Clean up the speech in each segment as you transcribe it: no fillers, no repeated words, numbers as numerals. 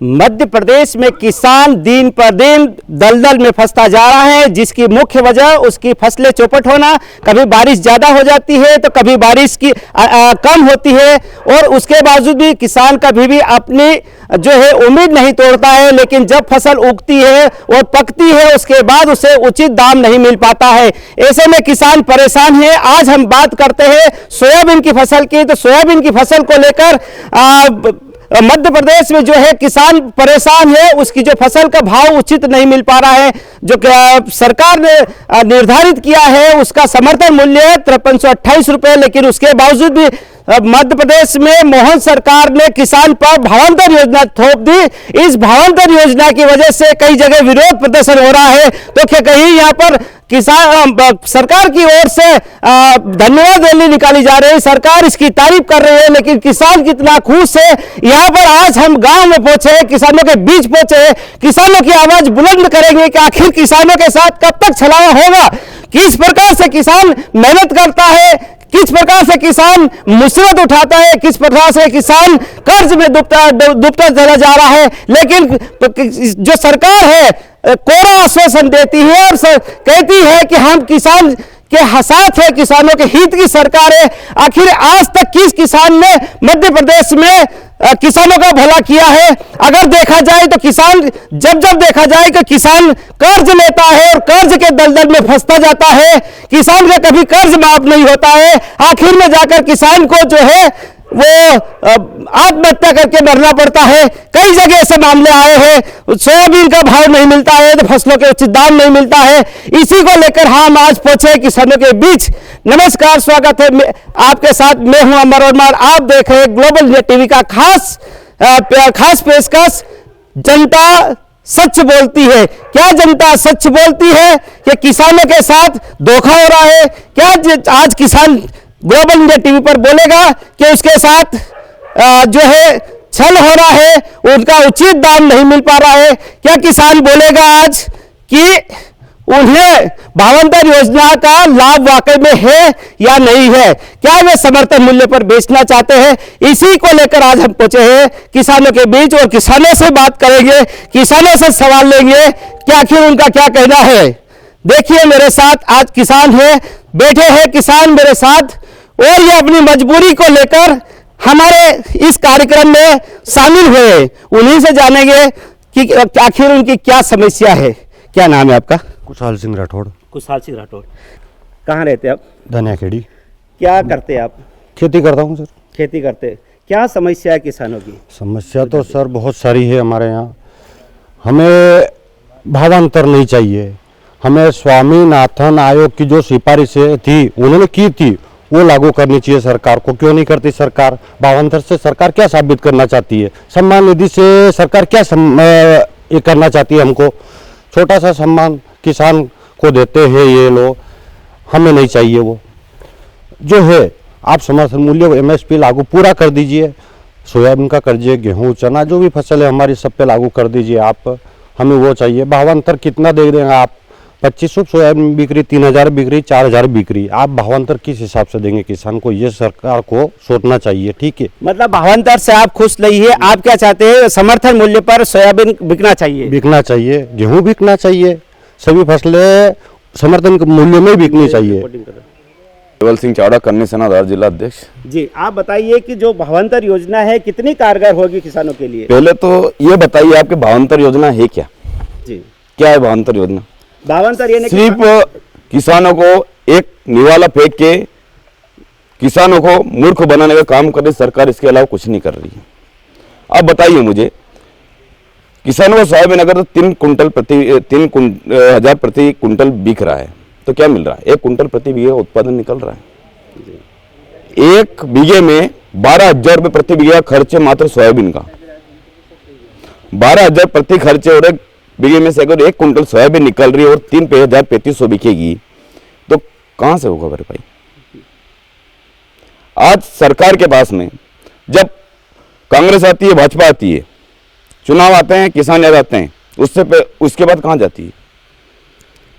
मध्य प्रदेश में किसान दिन पर दिन दलदल में फंसता जा रहा है, जिसकी मुख्य वजह उसकी फसलें चौपट होना। कभी बारिश ज़्यादा हो जाती है तो कभी बारिश की कम होती है, और उसके बावजूद भी किसान कभी भी अपनी जो है उम्मीद नहीं तोड़ता है। लेकिन जब फसल उगती है और पकती है, उसके बाद उसे उचित दाम नहीं मिल पाता है। ऐसे में किसान परेशान है। आज हम बात करते हैं सोयाबीन की फसल की। तो सोयाबीन की फसल को लेकर मध्य प्रदेश में जो है किसान परेशान है। उसकी जो फसल का भाव उचित नहीं मिल पा रहा है। जो सरकार ने निर्धारित किया है उसका समर्थन मूल्य है 5328 रुपये, लेकिन उसके बावजूद भी मध्य प्रदेश में मोहन सरकार ने किसान पर भावांतर योजना थोप दी। इस भावांतर योजना की वजह से कई जगह विरोध प्रदर्शन हो रहा है। तो क्या कहीं यहाँ पर किसान सरकार की ओर से धन्यवाद रैली निकाली जा रही है, सरकार इसकी तारीफ कर रही है, लेकिन किसान कितना खुश है। यहाँ पर आज हम गांव में पहुंचे, किसानों के बीच पहुंचे, किसानों की आवाज बुलंद करेंगे कि आखिर किसानों के साथ कब तक छलावा होगा, किस प्रकार से किसान मेहनत करता है, किस प्रकार से किसान मुसीबत उठाता है, किस प्रकार से किसान कर्ज में डूबता चला जा रहा है। लेकिन जो सरकार है कोरा आश्वासन देती है और कहती है कि हम किसान के साथ है, किसानों के हित की सरकार है। आखिर आज तक किस किसान ने मध्य प्रदेश में किसानों का भला किया है? अगर देखा जाए तो किसान जब देखा जाए कि किसान कर्ज लेता है और कर्ज के दलदल में फंसता जाता है, किसान का कभी कर्ज माफ नहीं होता है। आखिर में जाकर किसान को जो है वो आत्महत्या करके मरना पड़ता है। कई जगह ऐसे मामले आए हैं, सोयाबीन का भाव नहीं मिलता है तो फसलों के उचित दाम नहीं मिलता है। इसी को लेकर हम आज पहुंचे किसानों के बीच। नमस्कार, स्वागत है आपके साथ, मैं हूं अमर वर्मा। आप देख रहे हैं ग्लोबल इंडिया टीवी का खास पेशकश जनता सच बोलती है। क्या जनता सच बोलती है कि किसानों के साथ धोखा हो रहा है? क्या आज किसान ग्लोबल इंडिया टीवी पर बोलेगा कि उसके साथ जो है छल हो रहा है, उनका उचित दाम नहीं मिल पा रहा है? क्या किसान बोलेगा आज कि उन्हें भावांतर योजना का लाभ वाकई में है या नहीं है? क्या वे समर्थन मूल्य पर बेचना चाहते हैं? इसी को लेकर आज हम पहुंचे हैं किसानों के बीच और किसानों से बात करेंगे, किसानों से सवाल लेंगे कि आखिर उनका क्या कहना है। देखिए मेरे साथ आज किसान है, बैठे हैं किसान मेरे साथ, और ये अपनी मजबूरी को लेकर हमारे इस कार्यक्रम में शामिल हुए। उन्हीं से जानेंगे कि आखिर उनकी क्या समस्या है। क्या नाम है आपका? कुशाल सिंह राठौड़। कुशाल सिंह राठौड़। कहाँ रहते हैं आप? धनियाखेड़ी। क्या करते हैं आप? खेती करता हूँ सर। खेती करते। क्या समस्या है किसानों की? समस्या तो सर बहुत सारी है हमारे यहाँ। हमें भावांतर नहीं चाहिए। हमें स्वामीनाथन आयोग की जो सिफारिशें थी उन्होंने की थी वो लागू करनी चाहिए सरकार को। क्यों नहीं करती सरकार? भावांतर से सरकार क्या साबित करना चाहती है? सम्मान निधि से सरकार क्या ये करना चाहती है? हमको छोटा सा सम्मान किसान को देते हैं ये लोग, हमें नहीं चाहिए। वो जो है आप समर्थन मूल्य MSP लागू पूरा कर दीजिए। सोयाबीन का कर दीजिए, गेहूँ चना जो भी फसल है हमारी सब पे लागू कर दीजिए आप। हमें वो चाहिए। भावांतर कितना दे देंगे आप? 2500 सोयाबीन बिक रही, 3000 बिक रही, 4000 बिक रही। आप भावांतर किस हिसाब से देंगे किसान को? ये सरकार को सोचना चाहिए। ठीक है, मतलब भावांतर से आप खुश नहीं है। आप क्या चाहते हैं? समर्थन मूल्य पर सोयाबीन बिकना चाहिए, बिकना चाहिए, गेहूं बिकना चाहिए, सभी फसलें समर्थन मूल्य में बिकनी चाहिए। केवल सिंह चावड़ा, कन्नी सेनाधार जिला अध्यक्ष जी। आप बताइए कि जो भावांतर योजना है कितनी कारगर होगी किसानों के लिए? पहले तो ये बताइए आपके भावांतर योजना है क्या? जी, क्या है भावांतर योजना? भावांतर ये सिर्फ किसानों को एक निवाला फेंक के किसानों को मूर्ख बनाने का काम कर रही सरकार, इसके अलावा कुछ नहीं कर रही है। अब बताइए मुझे, किसानों को सोयाबीन अगर 3,000 प्रति कुंटल बिक रहा है तो क्या मिल रहा है? 1 कुंटल प्रति बीघे उत्पादन निकल रहा है। 1 बीघे में 12,000 रुपये प्रति बीघा खर्च है मात्र सोयाबीन का। 12,000 प्रति खर्चे और 1 बीघे में से अगर 1 कुंटल सोयाबीन निकल रही है और 3,3500 बिकेगी तो कहां से होगा भाई? आज सरकार के पास में जब कांग्रेस आती है, भाजपा आती है, चुनाव आते हैं, किसान आ जाते हैं, उसके बाद कहां जाती है?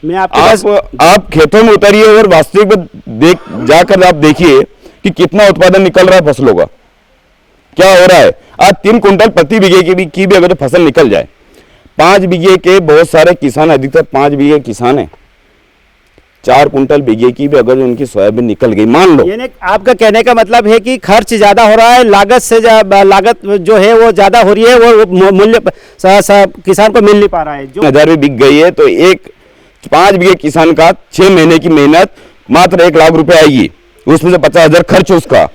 मैं आप खेतों में उतरिए और वास्तविक में जाकर आप देखिए कि कितना उत्पादन निकल रहा है फसलों का। क्या हो रहा है? आज 3 कुंटल प्रति बीघे की भी अगर फसल निकल जाए, 5 बीघे के बहुत सारे किसान, अधिकतर 5 बीघे किसान हैं, 4 कुंटल बीघे की भी अगर उनकी सोयाबीन निकल गई, मान लो। यानी आपका कहने का मतलब है कि खर्च ज्यादा हो रहा है, लागत जो है वो ज्यादा हो रही है, वो मूल्य किसान को मिल नहीं पा रहा है। जो 1000 भी बिक गई है तो एक 5 बीघे किसान का 6 महीने की मेहनत मात्र 1 लाख रुपए आएगी, उसमें से 50,000 खर्च उसका,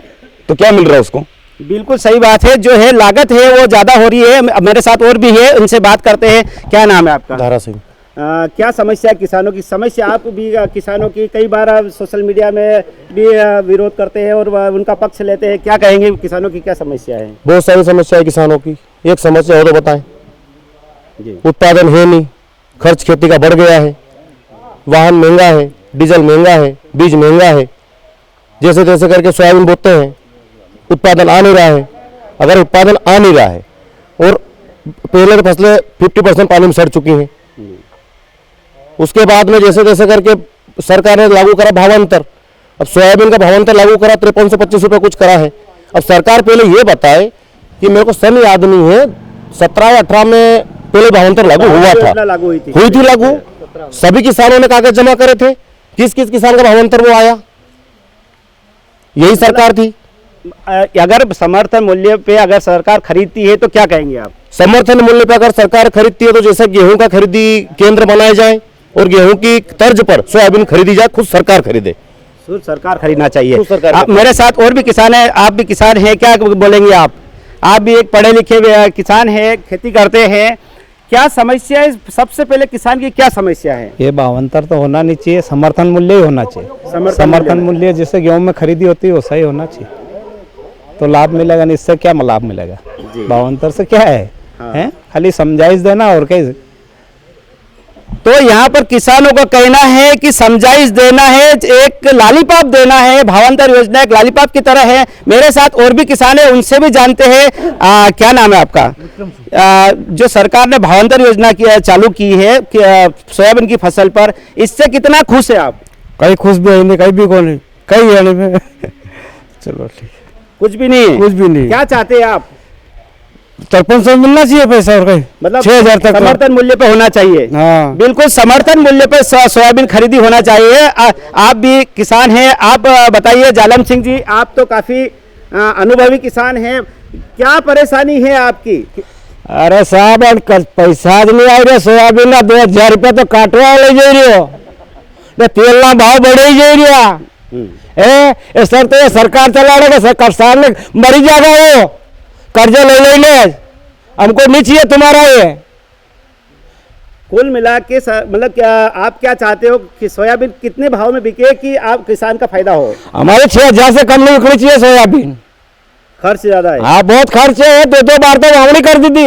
तो क्या मिल रहा है उसको? बिल्कुल सही बात है, जो है लागत है वो ज्यादा हो रही है। मेरे साथ और भी है, उनसे बात करते हैं। क्या नाम है आपका? धारा सिंह। क्या समस्या है किसानों की? समस्या आप भी किसानों की कई बार सोशल मीडिया में भी विरोध करते हैं और उनका पक्ष लेते हैं, क्या कहेंगे किसानों की क्या समस्या है? बहुत सारी समस्या है किसानों की। एक समस्या हो तो बताएं। जी। उत्पादन है नहीं, खर्च खेती का बढ़ गया है, वाहन महंगा है, डीजल महंगा है, बीज महंगा है, जैसे तैसे करके सोयाबीन बोते हैं, उत्पादन आ नहीं रहा है। अगर उत्पादन आ नहीं रहा है और पहले तो फसलें 50% पानी में सड़ चुकी हैं, उसके बाद में जैसे तैसे करके सरकार ने लागू करा भावांतर। अब सोयाबीन का भावांतर लागू करा, 5325 रुपये कुछ करा है। अब सरकार पहले ये बताए कि मेरे को सन याद नहीं है, 17 या 18 में पहले भावांतर लागू हुआ था, लागू हुई थी लागू, सभी किसानों ने कागज जमा करे थे। किस किस किसान का भावांतर वो आया? यही सरकार थी। अगर समर्थन मूल्य पे अगर सरकार खरीदती है तो क्या कहेंगे आप? समर्थन मूल्य पर अगर सरकार खरीदती है तो जैसे गेहूं का खरीदी केंद्र बनाए जाए और गेहूं की तर्ज पर सोयाबीन खरीदी जाए, खुद सरकार खरीदे। सरकार खरीदना चाहिए। खुद सरकार मेरे साथ और भी किसान हैं, आप भी किसान हैं, क्या बोलेंगे आप? आप भी एक पढ़े लिखे किसान हैं, खेती करते हैं, क्या समस्या है? सबसे पहले किसान की क्या समस्या है? ये भावांतर तो होना नहीं चाहिए, समर्थन मूल्य ही होना चाहिए। समर्थन मूल्य जैसे गेहूं में खरीदी होती है वैसा ही होना चाहिए, तो लाभ मिलेगा। नहीं, इससे क्या लाभ मिलेगा? भावांतर से क्या है? हैं? खाली समझाइश देना और क्या। तो यहाँ पर किसानों का कहना है कि समझाइश देना है, एक लालीपाप देना है। भावांतर योजना एक लालीपाप की तरह है। मेरे साथ और भी किसान है, उनसे भी जानते हैं। क्या नाम है आपका? जो सरकार ने भावांतर योजना चालू की है सोयाबीन की फसल पर, इससे कितना खुश है आप? कहीं खुश भी है नहीं, कहीं भी कौन नहीं, कहीं है नहीं। चलो ठीक, कुछ भी नहीं है। कुछ भी नहीं। क्या चाहते हैं आप? 5300 मिलना चाहिए पैसा, और कहीं मतलब 6000 तक समर्थन मूल्य पे होना चाहिए। हाँ। बिल्कुल समर्थन मूल्य पे सोयाबीन खरीदी होना चाहिए। आप भी किसान हैं, आप बताइए। जालम सिंह जी, आप तो काफी अनुभवी किसान हैं, क्या परेशानी है आपकी? अरे साहब, पैसा नहीं आ रहा सोयाबीन ना, 2000 रुपये तो काटवा ले जा रही हो, तेल ना भाव बढ़े ही जा रहा है। सर तो ये सरकार चला रहा, किसान ने मरी जाएगा, वो कर्जा ले हमको नहीं चाहिए तुम्हारा ये। कुल मिला के मतलब क्या आप क्या चाहते हो कि सोयाबीन कितने भाव में बिके कि आप किसान का फायदा हो? हमारे 6000 से कम नहीं बिकनी चाहिए सोयाबीन। खर्च ज्यादा है। हाँ, बहुत खर्च है। 2 बार तो वावणी कर दी थी,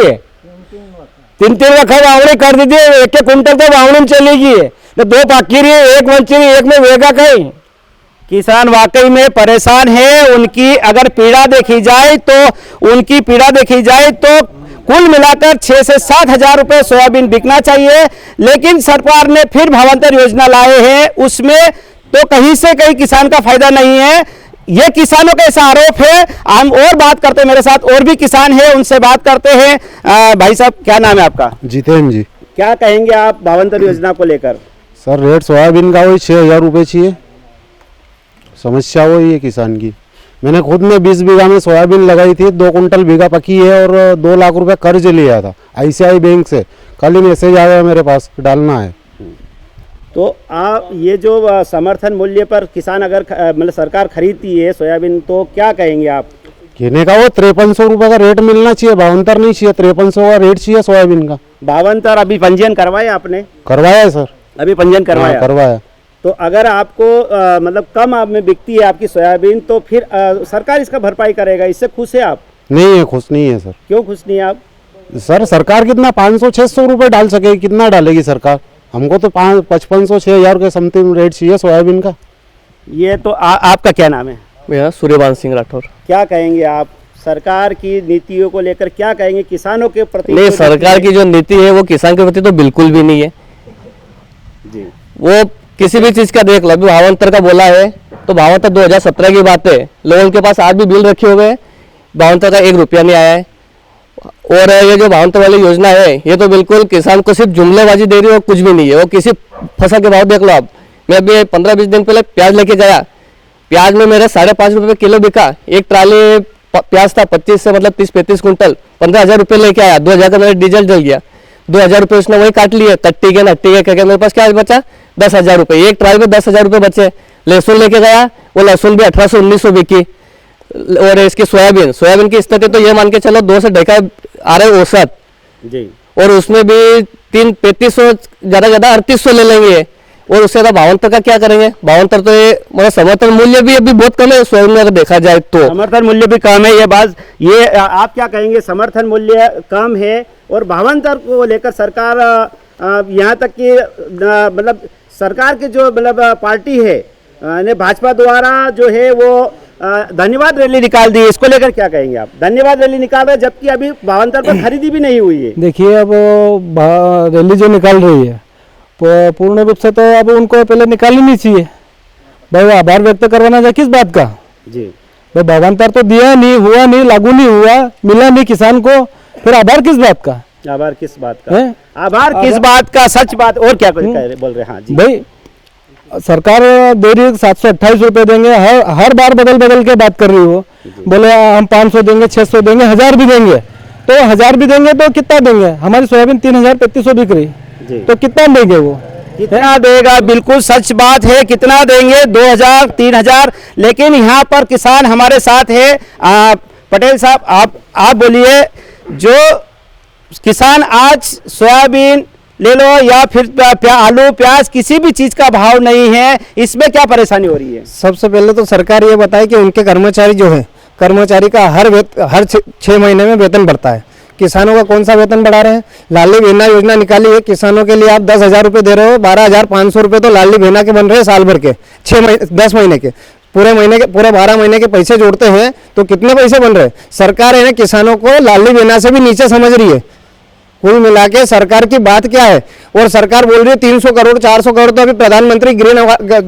3 वक्त वावणी कर दी थी। 1 कुंटल तो वावणी में चलेगी, 2 पाकी रही, 1 मंची रही, 1 में वेगा कहीं। किसान वाकई में परेशान है। उनकी अगर पीड़ा देखी जाए तो कुल मिलाकर 6 से 7 हजार रुपए सोयाबीन बिकना चाहिए, लेकिन सरकार ने फिर भावांतर योजना लाए हैं, उसमें तो कहीं से कहीं किसान का फायदा नहीं है। ये किसानों का ऐसा आरोप है। हम और बात करते हैं, मेरे साथ और भी किसान हैं, उनसे बात करते हैं। भाई साहब, क्या नाम है आपका? जितेंद्र जी। क्या कहेंगे आप भावांतर योजना को लेकर? सर, रेट सोयाबीन का वही 6000 रुपये चाहिए। समस्या वही है किसान की। मैंने खुद में 20 बीघा में सोयाबीन लगाई थी, 2 कुंटल बीघा पकी है और 2 लाख रुपए कर्ज लिया था ICICI बैंक से। कल ही मैसेज आया मेरे पास, डालना है। तो आप ये जो समर्थन मूल्य पर किसान अगर मतलब सरकार खरीदती है सोयाबीन, तो क्या कहेंगे आप? कहने का वो 5300 रुपये का रेट मिलना चाहिए, भावांतर नहीं चाहिए। 5300 का रेट चाहिए सोयाबीन का। भावांतर अभी पंजीयन करवाया आपने? करवाया है सर, अभी पंजीयन करवाया? करवाया। तो अगर आपको मतलब कम आप में बिकती है आपकी सोयाबीन, तो फिर सरकार इसका भरपाई करेगा, इससे खुश है आप? नहीं है, खुश नहीं है सर। क्यों खुश नहीं है आप? सर, सरकार कितना 500-600 रुपये डाल सकेगी, कितना डालेगी सरकार? हमको तो 5500-6000 के समथिंग रेट चाहिए सोयाबीन का। ये तो आपका क्या नाम है? मेरा सूर्यवंश सिंह राठौर। क्या कहेंगे आप सरकार की नीतियों को लेकर? क्या कहेंगे किसानों के प्रति? नहीं, सरकार की जो नीति है वो किसान के प्रति तो बिल्कुल भी नहीं है जी। वो किसी भी चीज का देख लो, भावांतर का बोला है तो भावांतर 2017 की बात है, लोगों के पास आज भी बिल रखे हुए हैं। भावांतर का 1 रुपया नहीं आया है। और ये जो भावांतर वाली योजना है ये तो बिल्कुल किसान को सिर्फ जुमलेबाजी दे रही है और कुछ भी नहीं है। वो किसी फसल के भाव देख लो आप। मैं अभी 15-20 दिन पहले प्याज लेके गया, प्याज में मेरे 5.5 रुपये किलो बिका। एक ट्राली प्याज था 25 से मतलब 30-35 कुंटल, 15,000 रुपये लेके आया। 2,000 का मेरा डीजल जल गया, 2,000 रुपये उसने वही काट लिए, कट्टी के नट्टी के करके मेरे पास क्या बचा 10,000 रुपये। एक ट्राली में 10,000 रुपये बचे। लहसुन लेके गया, वो लहसुन भी 1800-1900 बिकी। और इसकी सोयाबीन की स्थिति तो ये मान के चलो 2 से 2.5 आ रहे औसत जी, और उसमें भी 3300 ज़्यादा 3800 ले लेंगे। और उससे ज़्यादा भावांतर का क्या करेंगे? भावांतर तो ये मतलब समर्थन मूल्य भी अभी बहुत कम है सोयाबीन में अगर देखा जाए तो। समर्थन मूल्य भी कम है, ये बात ये आप क्या कहेंगे? समर्थन मूल्य कम है और भावांतर को लेकर सरकार यहाँ तक कि मतलब सरकार की जो मतलब पार्टी है ने भाजपा द्वारा जो है वो धन्यवाद रैली निकाल दी, इसको लेकर क्या कहेंगे आप? धन्यवाद रैली निकाल रहे जबकि अभी भावांतर पर खरीदी भी नहीं हुई है। देखिए अब रैली जो निकाल रही है पूर्ण रूप से तो अब उनको पहले निकालनी नहीं चाहिए भाई। वो आभार व्यक्त करवाना चाहिए किस बात का जी भाई? भावांतर तो दिया नहीं, हुआ नहीं, लागू नहीं हुआ, मिला नहीं किसान को, फिर आभार किस बात का? आभार किस बात का? हैं? आभार किस बात का? सच बात। और क्या कुछ कह रहे बोल रहे? हाँ जी भाई सरकार दे रही है 728 रुपये देंगे, हर बार बदल के बात कर रही हो। बोले हम 500 देंगे, 600 देंगे, 1000 भी देंगे। तो 1000 भी देंगे तो कितना देंगे? हमारी सोयाबीन 3,000-3,500 बिक रही, तो कितना देंगे वो? कितना देगा? बिल्कुल सच बात है, कितना देंगे? 2,000-3,000। लेकिन यहाँ पर किसान हमारे साथ है। पटेल साहब आप बोलिए, जो किसान आज सोयाबीन ले लो या फिर आलू प्याज किसी भी चीज का भाव नहीं है, इसमें क्या परेशानी हो रही है? सबसे पहले तो सरकार ये बताए कि उनके कर्मचारी जो है, कर्मचारी का हर 6 महीने में वेतन बढ़ता है। किसानों का कौन सा वेतन बढ़ा रहे हैं? लाडली बहना योजना निकाली है, किसानों के लिए आप 10,000 रुपये दे रहे हो, 12,500 रुपये तो लाडली बहना के बन रहे हैं साल भर के, 10 महीने के, पूरे 12 महीने के पैसे जोड़ते हैं तो कितने पैसे बन रहे हैं? सरकार है ना किसानों को लाडली बहना से भी नीचे समझ रही है। कुल मिला के सरकार की बात क्या है? और सरकार बोल रही है 300 करोड़ 400 करोड़ तो अभी प्रधानमंत्री ग्रीन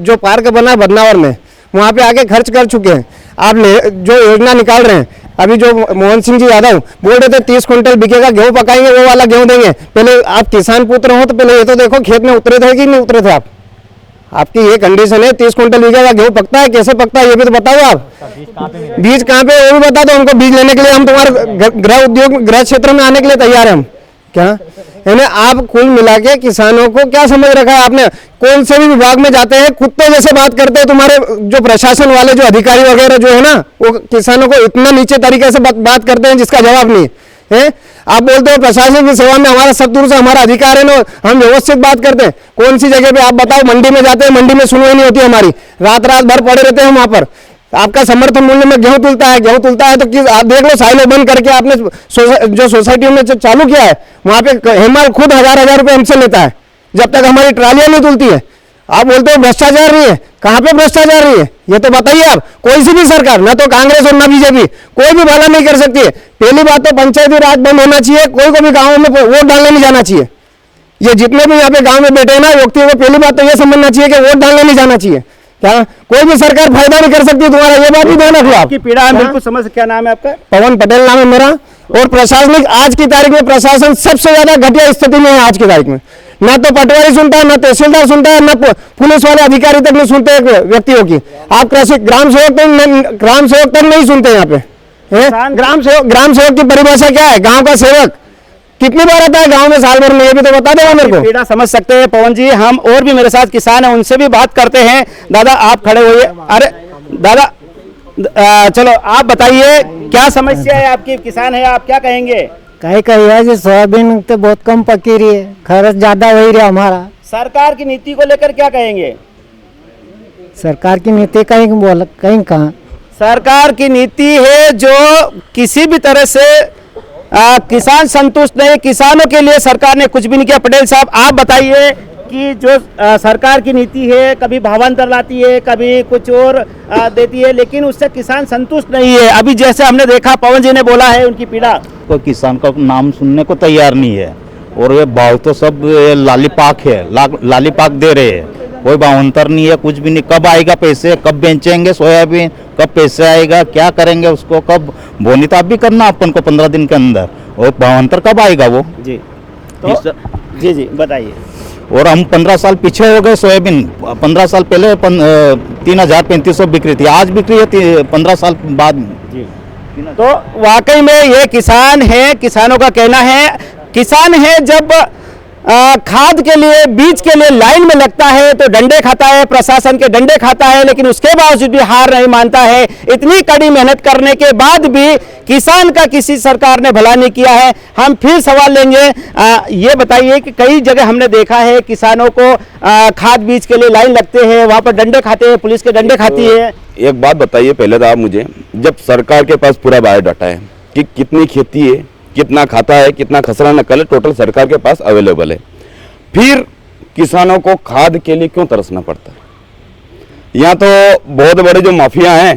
जो पार्क बना है बदनावर में, वहाँ पे आके खर्च कर चुके हैं। आप जो योजना निकाल रहे हैं, अभी जो मोहन सिंह जी यादव बोल रहे थे 30 क्विंटल बिकेगा, गेहूँ पकाएंगे, वो वाला गेहूँ देंगे। पहले आप किसान पुत्र हो तो पहले ये तो देखो खेत में उतरे थे कि नहीं उतरे थे आप? आपकी ये कंडीशन है 30 क्विंटल बिकेगा, गेहूँ पकता है, कैसे पकता है ये भी तो बताओ आप। बीज कहाँ पे वो भी बता दो हमको। बीज लेने के लिए हम तुम्हारे गृह क्षेत्र में आने के लिए तैयार हैं हम। क्या यानी आप कुल मिला के किसानों को क्या समझ रखा है आपने? कौन से भी विभाग में जाते हैं कुत्ते जैसे बात करते हैं। तुम्हारे जो प्रशासन वाले जो अधिकारी वगैरह जो है ना, वो किसानों को इतना नीचे तरीके से बात करते हैं जिसका जवाब नहीं है। आप बोलते हो प्रशासन की सेवा में हमारा शत्रु से हमारा अधिकार है ना, हम व्यवस्थित बात करते हैं। कौन सी जगह पे आप बताओ? मंडी में जाते हैं, मंडी में सुनवाई नहीं होती हमारी, रात भर पड़े रहते हैं वहां पर। आपका समर्थन मूल्य में गेहूं तुलता है तो किस आप देख लो, साइलो बंद करके आपने जो सोसाइटी में चालू किया है वहां पे हेमाल खुद 1000 रुपए हमसे लेता है जब तक हमारी ट्रालियां नहीं तुलती है। आप बोलते हो भ्रष्टाचार नहीं है, कहाँ पे भ्रष्टाचार नहीं है ये तो बताइए आप। कोई सी भी सरकार, ना तो कांग्रेस और ना बीजेपी, कोई भी भला नहीं कर सकती है। पहली बात तो पंचायती राज बंद होना चाहिए, कोई को भी गाँव में वोट डालने नहीं जाना चाहिए। ये जितने भी यहाँ पे गाँव में बैठे हैं ना व्यक्तियों को पहली बात तो ये समझना चाहिए कि वोट डालने नहीं जाना चाहिए। क्या कोई भी सरकार फायदा नहीं कर सकती तुम्हारा, ये बात भी ध्यान रखो। आपकी पीड़ा है बिल्कुल समझ। क्या नाम है आपका? पवन पटेल नाम है मेरा। और प्रशासनिक आज की तारीख में प्रशासन सबसे ज्यादा घटिया स्थिति में है आज की तारीख में। ना तो पटवारी सुनता है, ना तहसीलदार सुनता है, ना पुलिस वाले अधिकारी तक नहीं सुनते व्यक्तियों की। आप कृषि ग्राम सेवक तक नहीं सुनते यहाँ पे। ग्राम सेवक की परिभाषा क्या है? गाँव का सेवक कितनी बार आता है गांव में साल भर में, ये भी तो बता दो मेरे को। पीड़ा समझ सकते हैं पवन जी। हम और भी मेरे साथ किसान हैं, उनसे भी बात करते हैं। दादा आप खड़े होइए। अरे दादा चलो आप बताइए क्या समस्या है आपकी? किसान है आप, क्या कहेंगे? कही सोयाबीन तो बहुत कम पकी रही है, खर्च ज्यादा हो रहा हमारा। सरकार की नीति को लेकर क्या कहेंगे? सरकार की नीति कहीं कहाँ सरकार की नीति है जो किसी भी तरह से किसान संतुष्ट नहीं, किसानों के लिए सरकार ने कुछ भी नहीं किया। पटेल साहब आप बताइए कि जो सरकार की नीति है, कभी भावांतर लाती है, कभी कुछ और देती है, लेकिन उससे किसान संतुष्ट नहीं है। अभी जैसे हमने देखा पवन जी ने बोला है उनकी पीड़ा, कोई किसान का नाम सुनने को तैयार नहीं है। और ये भाव तो सब लालीपाक है, लालीपाक दे रहे हैं। कोई भावांतर नहीं है, कुछ भी नहीं। कब आएगा पैसे, कब बेचेंगे सोयाबीन, कब पैसे आएगा, क्या करेंगे उसको, कब बोनी तो आप भी करना अपन को 15 दिन के अंदर, और भावांतर कब आएगा वो। जी तो जी जी बताइए। और हम 15 साल पीछे हो गए। सोयाबीन 15 साल पहले 3,3500 बिक रही थी, आज बिक रही है 15 साल बाद में। जी तो वाकई में ये किसान है, किसानों का कहना है, किसान है जब खाद के लिए, बीज के लिए लाइन में लगता है तो डंडे खाता है, प्रशासन के डंडे खाता है, लेकिन उसके बावजूद भी हार नहीं मानता है। इतनी कड़ी मेहनत करने के बाद भी किसान का किसी सरकार ने भला नहीं किया है। हम फिर सवाल लेंगे, ये बताइए कि कई जगह हमने देखा है किसानों को खाद बीज के लिए लाइन लगते हैं, वहां पर डंडे खाते हैं, पुलिस के डंडे खाती है। एक बात बताइए पहले तो आप मुझे, जब सरकार के पास पूरा बायोडाटा है कि कितनी खेती है, कितना खाता है, कितना खसरा नकल है, टोटल सरकार के पास अवेलेबल है, फिर किसानों को खाद के लिए क्यों तरसना पड़ता है। यहाँ तो बहुत बड़े जो माफिया हैं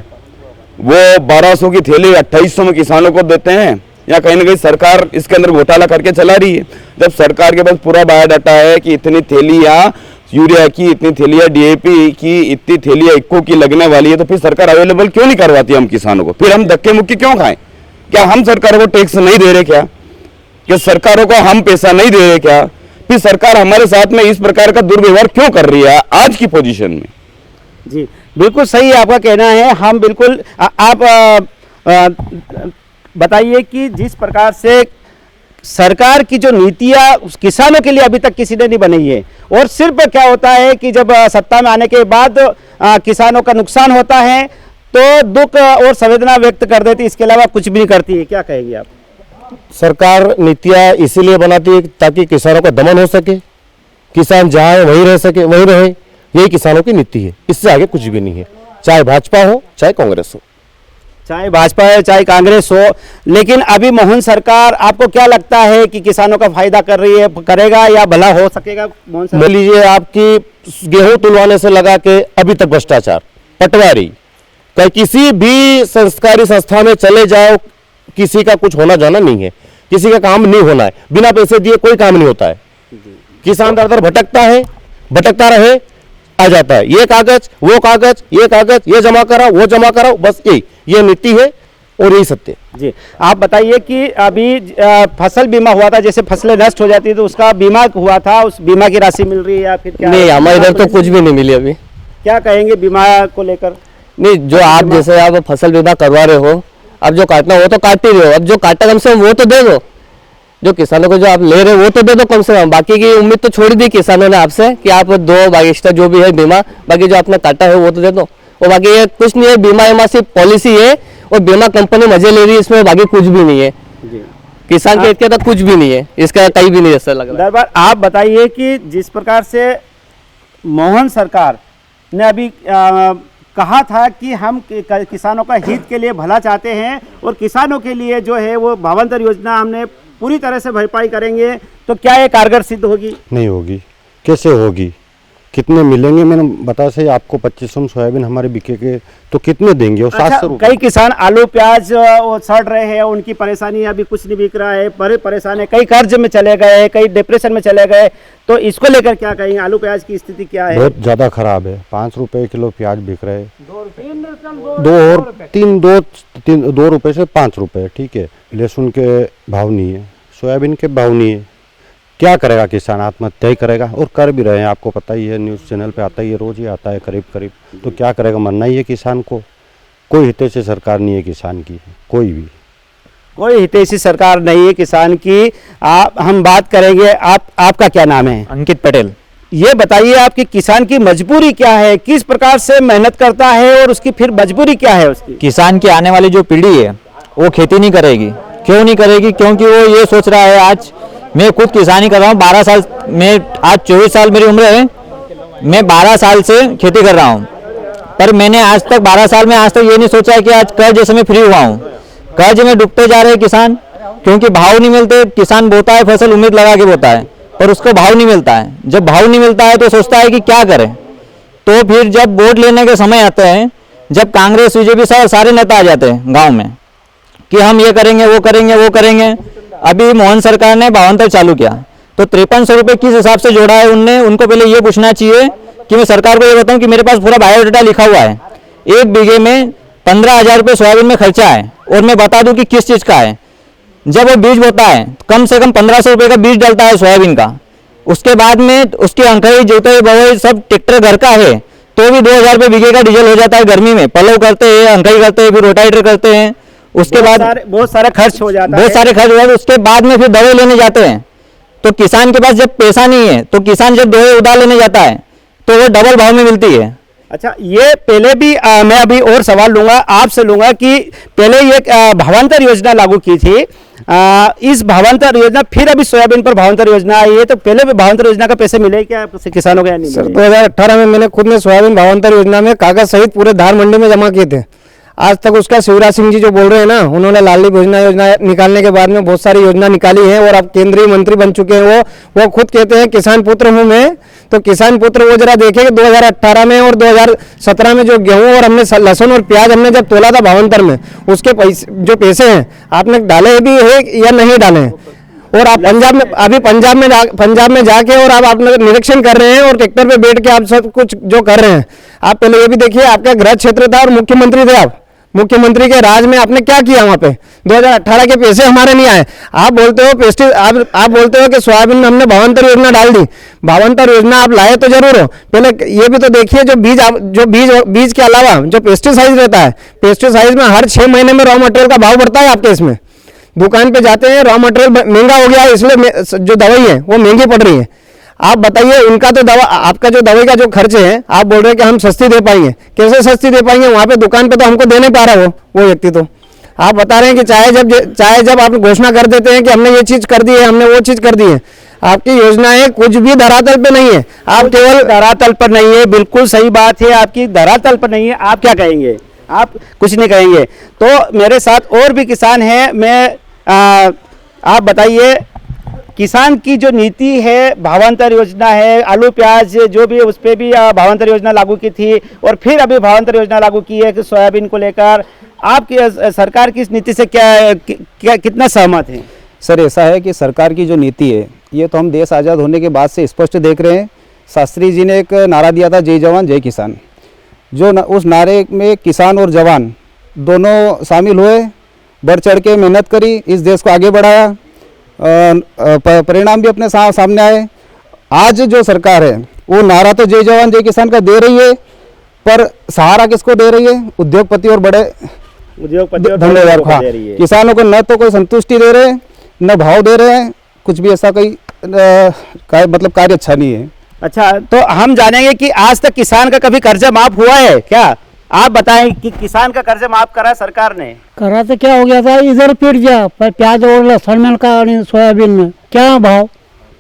वो 1200 की थैली 2800 में किसानों को देते हैं, या कहीं ना कहीं सरकार इसके अंदर घोटाला करके चला रही है। जब सरकार के पास पूरा बायोडाटा है कि इतनी थैलियाँ यूरिया की, इतनी थैलियाँ डीएपी की, इतनी थैलियाँ इक्को की लगने वाली है, तो फिर सरकार अवेलेबल क्यों नहीं करवाती हम किसानों को। फिर हम धक्के मुक्की क्यों खाएं। क्या हम सरकारों को टैक्स नहीं दे रहे क्या सरकारों को हम पैसा नहीं दे रहे क्या। फिर सरकार हमारे साथ में इस प्रकार का दुर्व्यवहार क्यों कर रही है आज की पोजीशन में। जी बिल्कुल सही आपका कहना है। हम बिल्कुल आप बताइए कि जिस प्रकार से सरकार की जो नीतियाँ किसानों के लिए अभी तक किसी ने नहीं बनाई है, और सिर्फ क्या होता है कि जब सत्ता में आने के बाद किसानों का नुकसान होता है तो दुख और संवेदना व्यक्त कर देती, इसके अलावा कुछ भी नहीं करती है। क्या कहेंगे आप। सरकार नीतियाँ इसीलिए बनाती है ताकि किसानों का दमन हो सके, किसान जहाँ है वहीं रह सके, वहीं रहे, यही किसानों की नीति है, इससे आगे कुछ भी नहीं है। चाहे भाजपा हो चाहे कांग्रेस हो, चाहे भाजपा है चाहे कांग्रेस हो। लेकिन अभी मोहन सरकार, आपको क्या लगता है कि किसानों का फायदा कर रही है, करेगा या भला हो सकेगा मोहन सरकार। मान लीजिए आपकी गेहूं तुलवाने से लगा के अभी तक भ्रष्टाचार, पटवारी, कहीं किसी भी सरकारी संस्था में चले जाओ, किसी का कुछ होना जाना नहीं है, किसी का काम नहीं होना है, बिना पैसे दिए कोई काम नहीं होता है। किसान दर दर भटकता है, भटकता रहे, आ जाता है ये कागज वो कागज, ये कागज, ये जमा कराओ वो जमा कराओ, बस ये नीति है और यही सत्य। जी आप बताइए कि अभी फसल बीमा हुआ था, जैसे फसलें नष्ट हो जाती है तो उसका बीमा हुआ था, उस बीमा की राशि मिल रही है या फिर क्या? नहीं, हमारे इधर तो कुछ भी नहीं मिली अभी। क्या कहेंगे बीमा को लेकर। नहीं, जो आप जैसे आप फसल बीमा करवा रहे हो, अब जो काटना वो तो काट ही रहे हो, अब जो काटा कम से कम वो तो दे दो, जो किसानों को जो आप ले रहे हो वो तो दे दो कम से कम। बाकी की उम्मीद तो छोड़ दी किसानों ने आपसे कि आप दो एक्स्ट्रा जो भी है बीमा, बाकी जो आपने काटा है वो तो दे दो। और बाकी ये कुछ नहीं है, बीमा सिर्फ पॉलिसी है और बीमा कंपनी मजे ले रही है इसमें, बाकी कुछ भी नहीं है। किसान के हित के तक कुछ भी नहीं है, इसका कहीं भी नहीं ऐसा लग रहा। दरबार आप बताइए कि जिस प्रकार से मोहन सरकार ने अभी कहा था कि हम किसानों का हित के लिए भला चाहते हैं और किसानों के लिए जो है वो भावांतर योजना हमने पूरी तरह से भरपाई करेंगे, तो क्या ये कारगर सिद्ध होगी? नहीं होगी। कैसे होगी, कितने मिलेंगे? मैंने बताया सही आपको, 2500 में सोयाबीन हमारे बिकेगे तो कितने देंगे? वो 700 रुपये। कई किसान आलू प्याज वो सड़ रहे हैं, उनकी परेशानी अभी कुछ नहीं बिक रहा है, बड़े परेशान है, कई कर्ज में चले गए, कई डिप्रेशन में चले गए, तो इसको लेकर क्या कहेंगे? आलू प्याज की स्थिति क्या है? बहुत ज़्यादा खराब है। 5 रुपये किलो प्याज बिक रहे हैं, 2 रुपये से 5 रुपये, ठीक है। लहसुन के भाव नहीं है, सोयाबीन के भाव नहीं है, क्या करेगा किसान? आत्महत्या ही करेगा, और कर भी रहे हैं, आपको पता ही है, न्यूज़ चैनल पे आता ही है, रोज ही आता है करीब करीब। तो क्या करेगा? मरना ही है किसान को। कोई हितैषी सरकार नहीं है किसान की, कोई भी कोई हितैषी सरकार नहीं है किसान की। हम बात करेंगे, आपका क्या नाम है? अंकित पटेल। ये बताइए आपकी किसान की मजबूरी क्या है, किस प्रकार से मेहनत करता है और उसकी फिर मजबूरी क्या है उसकी? किसान की आने वाली जो पीढ़ी है वो खेती नहीं करेगी। क्यों नहीं करेगी? क्योंकि वो ये सोच रहा है, आज मैं खुद किसानी कर रहा हूँ 12 साल में, आज 24 साल मेरी उम्र है, मैं 12 साल से खेती कर रहा हूँ, पर मैंने आज तक 12 साल में आज तक ये नहीं सोचा है कि आज कर्ज से मैं फ्री हुआ हूँ। कर्ज में डूबते जा रहे हैं किसान, क्योंकि भाव नहीं मिलते। किसान बोता है फसल, उम्मीद लगा के बोता है, पर उसको भाव नहीं मिलता है। जब भाव नहीं मिलता है तो सोचता है कि क्या करें। तो फिर जब वोट लेने के समय आते हैं, जब कांग्रेस बीजेपी सारे नेता आ जाते हैं गाँव में कि हम ये करेंगे वो करेंगे वो करेंगे। अभी मोहन सरकार ने भावांतर चालू किया तो 5300 रुपये किस हिसाब से जोड़ा है उनने, उनको पहले ये पूछना चाहिए कि मैं सरकार को ये बताऊं कि मेरे पास पूरा बायोडाटा लिखा हुआ है, 1 बीघे में 15,000 रुपये सोयाबीन में खर्चा है, और मैं बता दूं कि किस चीज़ का है। जब वो बीज बोता है कम से कम 1500 रुपये का बीज डलता है सोयाबीन का, उसके बाद में उसकी अंकई जोताई बवाई सब ट्रैक्टर घर का है तो भी 2,000 रुपये बीघे का डीजल हो जाता है। गर्मी में पलव करते हैं, अंकई करते हैं, फिर रोटावेटर करते हैं, उसके बाद बहुत सारा खर्च हो जाता है। बहुत सारे खर्च हो जाते हैं। उसके बाद में फिर दवाई लेने जाते हैं, तो किसान के पास जब पैसा नहीं है तो किसान जब दवाई उधार लेने जाता है तो वो डबल भाव में मिलती है। अच्छा, ये पहले भी मैं अभी और सवाल लूंगा आपसे लूंगा कि पहले ये भावांतर योजना लागू की थी, इस भावांतर योजना फिर अभी सोयाबीन पर भावांतर योजना आई है, तो पहले भी भावांतर योजना का पैसे मिले क्या किसानों को या नहीं? सर 2018 में मैंने खुद ने सोयाबीन भावांतर योजना में कागज सहित पूरे धार मंडी में जमा किए थे। आज तक उसका शिवराज सिंह जी जो बोल रहे हैं ना, उन्होंने लाडली योजना निकालने के बाद में बहुत सारी योजना निकाली है और अब केंद्रीय मंत्री बन चुके हैं। वो खुद कहते हैं किसान पुत्र हूं मैं, तो किसान पुत्र वो जरा देखे कि 2018 में और 2017 में जो गेहूं और हमने लहसुन और प्याज हमने जब तोला था भावांतर में, उसके पैसे हैं आपने डाले भी है या नहीं डाले हैं। और आप पंजाब में जाके और आप निरीक्षण कर रहे हैं और ट्रैक्टर पे बैठ के आप सब कुछ जो कर रहे हैं। आप पहले ये भी देखिए, आपका गृह क्षेत्र था और मुख्यमंत्री थे आप, मुख्यमंत्री के राज में आपने क्या किया वहां पे? 2018 के पैसे हमारे नहीं आए। आप बोलते हो आप बोलते हो कि सोयाबीन में हमने भावांतर योजना डाल दी। भावांतर योजना आप लाए तो जरूर हो, पहले ये भी तो देखिए जो बीज के अलावा जो पेस्टिसाइड रहता है, पेस्टिसाइड में हर 6 महीने में रॉ मटेरियल का भाव बढ़ता है आपके। इसमें दुकान पे जाते हैं, रॉ मटेरियल महंगा हो गया है, इसलिए जो दवाई है वो महंगी पड़ रही है। आप बताइए, उनका तो दवा, आपका जो दवाई का जो खर्च है, आप बोल रहे हैं कि हम सस्ती दे पाएंगे, कैसे सस्ती दे पाएंगे? वहां पे दुकान पे तो हमको दे नहीं पा रहा वो व्यक्ति। तो आप बता रहे हैं कि चाहे जब आप घोषणा कर देते हैं कि हमने ये चीज कर दी है, हमने वो चीज कर दी है, आपकी योजनाएं कुछ भी धरातल पे नहीं है। आप केवल धरातल पर नहीं है, बिल्कुल सही बात है आपकी, धरातल पर नहीं है। आप क्या कहेंगे? आप कुछ नहीं कहेंगे। तो मेरे साथ और भी किसान हैं, आप बताइए, किसान की जो नीति है, भावांतर योजना है, आलू प्याज जो भी है उस पर भी भावांतर योजना लागू की थी और फिर अभी भावांतर योजना लागू की है कि सोयाबीन को लेकर आपकी सरकार की इस नीति से क्या कितना सहमत है? सर ऐसा है कि सरकार की जो नीति है ये तो हम देश आज़ाद होने के बाद से स्पष्ट देख रहे हैं। शास्त्री जी ने एक नारा दिया था, जय जवान जय किसान। उस नारे में किसान और जवान दोनों शामिल हुए, बढ़ चढ़ के मेहनत करी, इस देश को आगे बढ़ाया, परिणाम भी अपने सामने आए। आज जो सरकार है वो नारा तो जय जवान जय किसान का दे रही है, पर सहारा किसको दे रही है? उद्योगपति और बड़े धन्यवाद। हाँ, किसानों को न तो कोई संतुष्टि दे रहे हैं, न भाव दे रहे हैं, कुछ भी ऐसा कोई मतलब कार्य अच्छा नहीं है। अच्छा, तो हम जानेंगे कि आज तक किसान का कभी कर्जा माफ हुआ है क्या? आप बताएं कि किसान का कर्जा माफ करा सरकार ने? करा तो क्या हो गया था, इधर पिट गया प्याज और लहसुन का और सोयाबीन में क्या भाव।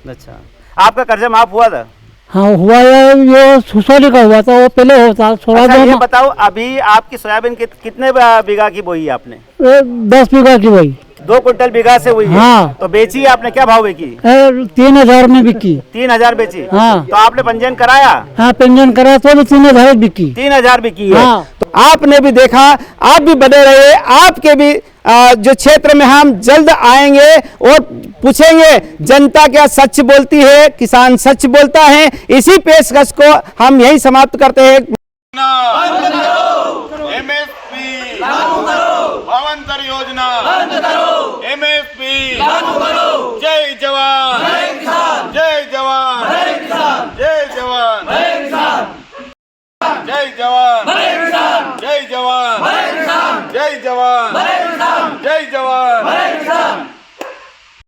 अच्छा, आपका कर्जा माफ हुआ था? हाँ हुआ है, ये सुसोली का हुआ था, वो पहले होता। अच्छा, ये बताओ, अभी आपकी सोयाबीन कितने बीघा की बोई है आपने? 10 बीघा की बोई। 2 कुंटल बीघा से हुई है। हाँ। तो बेची आपने, क्या भाव बेची? 3,000 में बिकी। 3,000 बेची? हाँ। तो आपने पंजीयन कराया? हाँ पंजीयन करा तो भी 3,000 बिकी। 3,000 बिकी है। हाँ। तो आपने भी देखा, आप भी बने रहे, आपके भी जो क्षेत्र में हम जल्द आएंगे और पूछेंगे जनता क्या सच बोलती है, किसान सच बोलता है। इसी पेशकश को हम यही समाप्त करते हैं। एमएसपी लागू करो, भावांतर योजना बंद करो, एमएसपी लागू करो। जय जवान जय किसान, जय जवान जय किसान, जय जवान जय किसान, जय जवान जय किसान, जय जवान जय किसान, जय जवान